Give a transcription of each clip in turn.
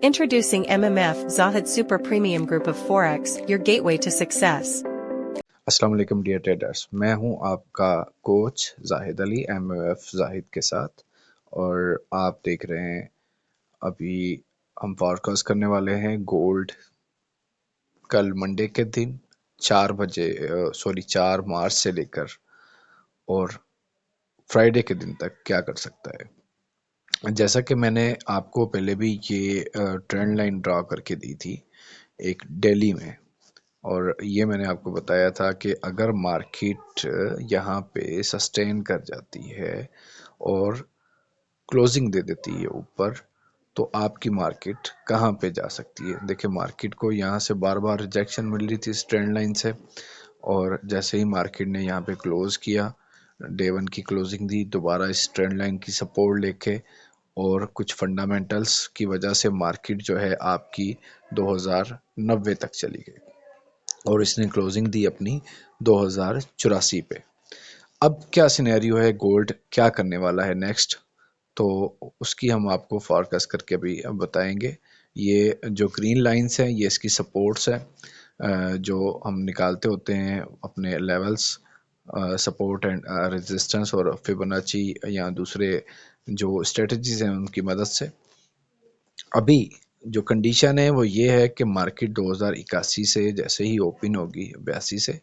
Introducing MMF Zahid Super Premium Group of Forex, your gateway to success. अस्सलाम वालेकुम dear traders, मैं हूं आपका कोच जाहिद अली एमएफ जाहिद के साथ। और आप देख रहे हैं अभी हम फॉरकास्ट करने वाले हैं गोल्ड कल मंडे के दिन 4 मार्च से लेकर और फ्राइडे के दिन तक क्या कर सकता है। जैसा कि मैंने आपको पहले भी ये ट्रेंड लाइन ड्रा करके दी थी एक डेली में, और ये मैंने आपको बताया था कि अगर मार्केट यहाँ पे सस्टेन कर जाती है और क्लोजिंग दे देती है ऊपर, तो आपकी मार्केट कहाँ पे जा सकती है। देखिए, मार्केट को यहाँ से बार बार रिजेक्शन मिल रही थी इस ट्रेंड लाइन से, और जैसे ही मार्केट ने यहाँ पे क्लोज किया, डे वन की क्लोजिंग दी दोबारा इस ट्रेंड लाइन की सपोर्ट लेके, और कुछ फंडामेंटल्स की वजह से मार्केट जो है आपकी 2090 तक चली गई और इसने क्लोजिंग दी अपनी 2084 पे। अब क्या सिनेरियो है, गोल्ड क्या करने वाला है नेक्स्ट, तो उसकी हम आपको फोरकास्ट करके अभी अब बताएंगे। ये जो ग्रीन लाइंस हैं ये इसकी सपोर्ट्स हैं, जो हम निकालते होते हैं अपने लेवल्स, सपोर्ट एंड रेजिस्टेंस और फिबोनाची या दूसरे जो स्ट्रेटजीज हैं उनकी मदद से। अभी जो कंडीशन है वो ये है कि मार्केट 2081 से जैसे ही ओपन होगी 82 से,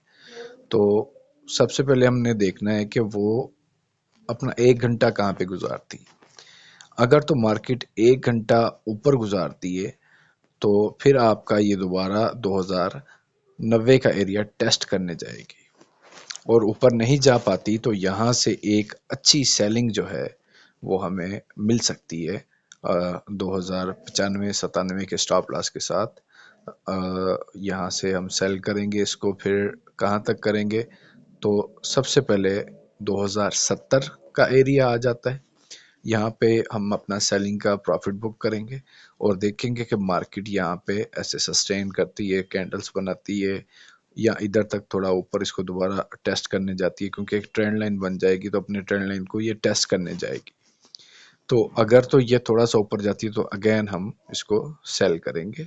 तो सबसे पहले हमने देखना है कि वो अपना 1 घंटा कहाँ पे गुजारती है। अगर तो मार्केट 1 घंटा ऊपर गुजारती है तो फिर आपका ये दोबारा 2090 का एरिया टेस्ट करने जाएगी, और ऊपर नहीं जा पाती तो यहाँ से एक अच्छी सेलिंग जो है वो हमें मिल सकती है 2095-97 के स्टॉप लॉस के साथ। यहाँ से हम सेल करेंगे इसको, फिर कहाँ तक करेंगे, तो सबसे पहले 2070 का एरिया आ जाता है। यहाँ पे हम अपना सेलिंग का प्रॉफिट बुक करेंगे और देखेंगे कि मार्केट यहाँ पे ऐसे सस्टेन करती है, कैंडल्स बनाती है, या इधर तक थोड़ा ऊपर इसको दोबारा टेस्ट करने जाती है, क्योंकि एक ट्रेंड लाइन बन जाएगी तो अपने ट्रेंड लाइन को ये टेस्ट करने जाएगी। तो अगर तो ये थोड़ा सा ऊपर जाती है तो अगेन हम इसको सेल करेंगे,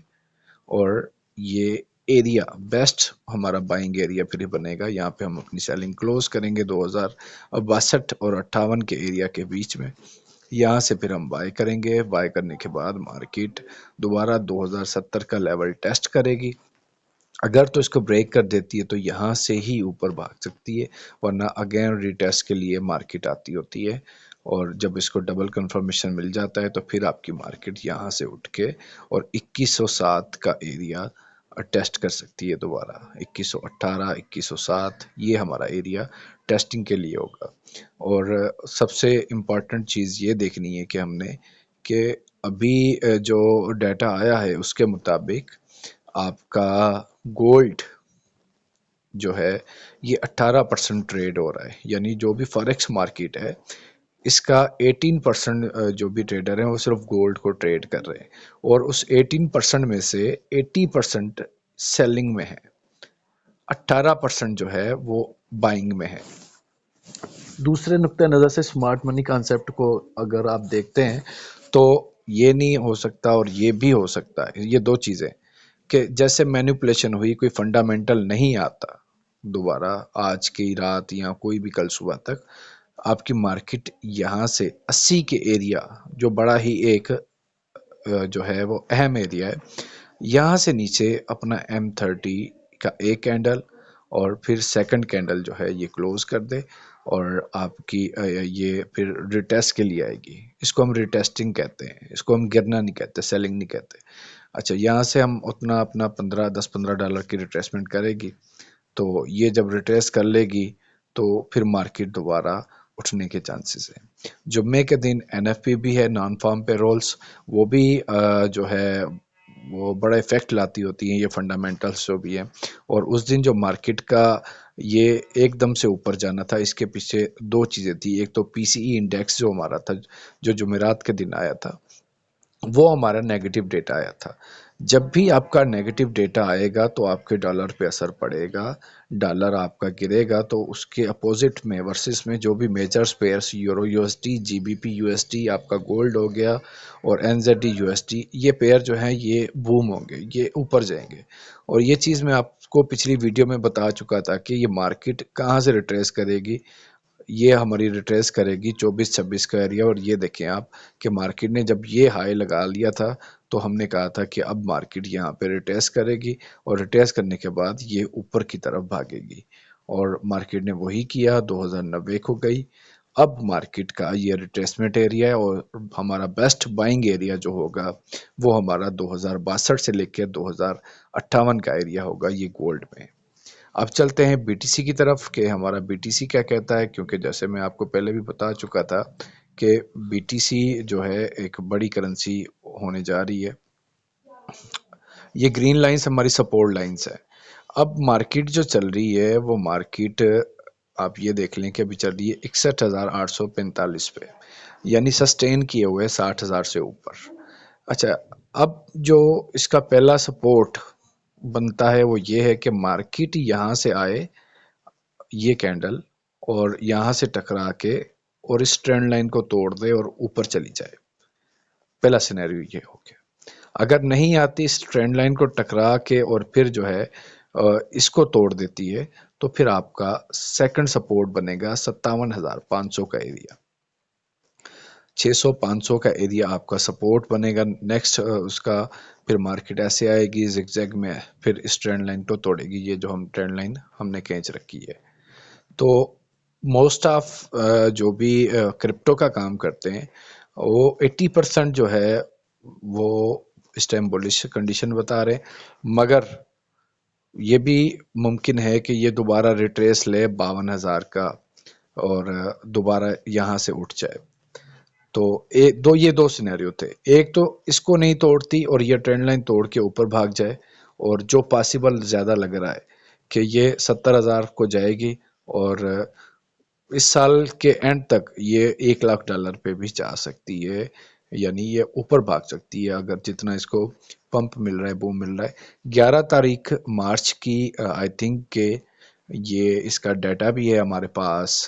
और ये एरिया बेस्ट हमारा बाइंग एरिया फिर बनेगा। यहाँ पे हम अपनी सेलिंग क्लोज करेंगे 2062 और 58 के एरिया के बीच में। यहाँ से फिर हम बाय करेंगे, बाय करने के बाद मार्केट दोबारा 2070 का लेवल टेस्ट करेगी। अगर तो इसको ब्रेक कर देती है तो यहाँ से ही ऊपर भाग सकती है, वरना अगेन रिटेस्ट के लिए मार्केट आती होती है, और जब इसको डबल कंफर्मेशन मिल जाता है तो फिर आपकी मार्केट यहाँ से उठ के और 2107 का एरिया टेस्ट कर सकती है दोबारा। 2118, 2107 ये हमारा एरिया टेस्टिंग के लिए होगा। और सबसे इम्पॉर्टेंट चीज़ ये देखनी है कि हमने कि अभी जो डाटा आया है उसके मुताबिक आपका गोल्ड जो है ये 18% ट्रेड हो रहा है, यानी जो भी फॉरेक्स मार्केट है इसका 18% जो भी ट्रेडर हैं वो सिर्फ गोल्ड को ट्रेड कर रहे हैं, और उस 18% में से 80% सेलिंग में है, 18% जो है वो बाइंग में है। दूसरे नुक्ते नज़र से स्मार्ट मनी कॉन्सेप्ट को अगर आप देखते हैं तो ये नहीं हो सकता और ये भी हो सकता है, ये दो चीज़ें, कि जैसे मैनिपुलेशन हुई, कोई फंडामेंटल नहीं आता दोबारा आज की रात या कोई भी कल सुबह तक, आपकी मार्केट यहाँ से 80 के एरिया जो बड़ा ही एक जो है वो अहम एरिया है, यहाँ से नीचे अपना M30 का एक कैंडल और फिर सेकंड कैंडल जो है ये क्लोज कर दे, और आपकी ये फिर रिटेस्ट के लिए आएगी। इसको हम रिटेस्टिंग कहते हैं, इसको हम गिरना नहीं कहते, सेलिंग नहीं कहते। अच्छा, यहाँ से हम उतना अपना 10-15 डॉलर की रिट्रेसमेंट करेगी, तो ये जब रिट्रेस कर लेगी तो फिर मार्केट दोबारा उठने के चांसेस हैं। जुम्मे के दिन NFP भी है, नॉन फार्म पे रोल्स, वो भी जो है वो बड़ा इफेक्ट लाती होती हैं, ये फंडामेंटल्स जो भी हैं। और उस दिन जो मार्केट का ये एकदम से ऊपर जाना था, इसके पीछे दो चीज़ें थी। एक तो PCE इंडेक्स जो हमारा था, जो जुमेरात के दिन आया था, वो हमारा नेगेटिव डेटा आया था, जब भी आपका नेगेटिव डेटा आएगा तो आपके डॉलर पे असर पड़ेगा। डॉलर आपका गिरेगा तो उसके अपोजिट में वर्सेस में जो भी major pairs euro USD, GBP USD, आपका गोल्ड हो गया और एनजेडी यूएसडी, ये पेयर जो हैं ये बूम होंगे, ये ऊपर जाएंगे। और ये चीज़ मैं आपको पिछली वीडियो में बता चुका था कि ये मार्केट कहाँ से रिट्रेस करेगी। ये हमारी रिट्रेस करेगी 24-26 का एरिया। और ये देखें आप कि मार्केट ने जब ये हाई लगा लिया था तो हमने कहा था कि अब मार्केट यहाँ पे रिट्रेस करेगी और रिट्रेस करने के बाद ये ऊपर की तरफ भागेगी। और मार्केट ने वही किया, 2090 को गई। अब मार्केट का ये रिट्रेसमेंट एरिया है और हमारा बेस्ट बाइंग एरिया जो होगा वो हमारा 2062 से लेकर 2058 का एरिया होगा ये गोल्ड में। अब चलते हैं बीटीसी की तरफ कि हमारा बीटीसी क्या कहता है, क्योंकि जैसे मैं आपको पहले भी बता चुका था कि बीटीसी जो है एक बड़ी करेंसी होने जा रही है। ये ग्रीन लाइंस हमारी सपोर्ट लाइंस है। अब मार्केट जो चल रही है वो मार्केट आप ये देख लें कि अभी चल रही है 61,845 पे, यानी सस्टेन किए हुए 60,000 से ऊपर। अच्छा, अब जो इसका पहला सपोर्ट बनता है वो ये है कि मार्केट यहाँ से आए ये कैंडल और यहाँ से टकरा के और इस ट्रेंड लाइन को तोड़ दे और ऊपर चली जाए। पहला सिनेरियो ये हो गया। अगर नहीं आती इस ट्रेंड लाइन को टकरा के और फिर जो है इसको तोड़ देती है तो फिर आपका सेकंड सपोर्ट बनेगा 57,500 का एरिया। 600-500 का एरिया आपका सपोर्ट बनेगा। नेक्स्ट उसका फिर मार्केट ऐसे आएगी जिगजैग में, फिर इस ट्रेंड लाइन को तोड़ेगी, ये जो हम ट्रेंड लाइन हमने खींच रखी है। तो मोस्ट ऑफ जो भी क्रिप्टो का काम करते हैं वो 80% जो है वो इस टाइम बुलिश कंडीशन बता रहे हैं, मगर ये भी मुमकिन है कि ये दोबारा रिट्रेस ले 52,000 का और दोबारा यहाँ से उठ जाए। तो ये दो सिनेरियो थे। एक तो इसको नहीं तोड़ती और ये ट्रेंड लाइन तोड़ के ऊपर भाग जाए, और जो पॉसिबल ज़्यादा लग रहा है कि ये 70,000 को जाएगी और इस साल के एंड तक ये $1,00,000 पे भी जा सकती है, यानी ये ऊपर भाग सकती है अगर जितना इसको पंप मिल रहा है, बूम मिल रहा है। 11 तारीख मार्च की आई थिंक के ये इसका डाटा भी है हमारे पास,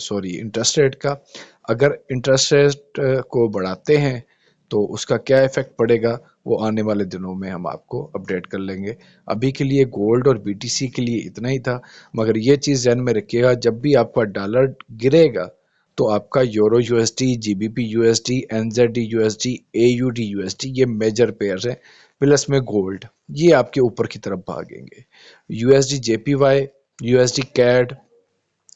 सॉरी इंटरेस्ट रेट का। अगर इंटरेस्ट रेट को बढ़ाते हैं तो उसका क्या इफेक्ट पड़ेगा वो आने वाले दिनों में हम आपको अपडेट कर लेंगे। अभी के लिए गोल्ड और बीटीसी के लिए इतना ही था, मगर ये चीज़ ध्यान में रखिएगा जब भी आपका डॉलर गिरेगा तो आपका euro USD, GBP USD, NZD USD, AUD USD, ये मेजर पेयर्स हैं, प्लस में गोल्ड, ये आपके ऊपर की तरफ भागेंगे। यूएसडी जेपीवाई, यूएसडी कैड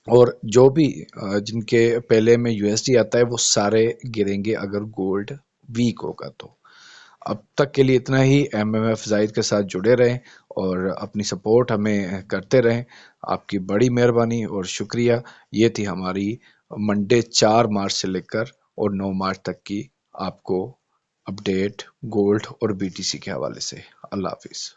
और जो भी जिनके पहले में यूएसडी आता है वो सारे गिरेंगे अगर गोल्ड वीक होगा तो। अब तक के लिए इतना ही। एमएमएफ जाहिद के साथ जुड़े रहें और अपनी सपोर्ट हमें करते रहें। आपकी बड़ी मेहरबानी और शुक्रिया। ये थी हमारी मंडे 4 मार्च से लेकर और 9 मार्च तक की आपको अपडेट गोल्ड और बीटीसी के हवाले से। अल्लाह हाफिज़।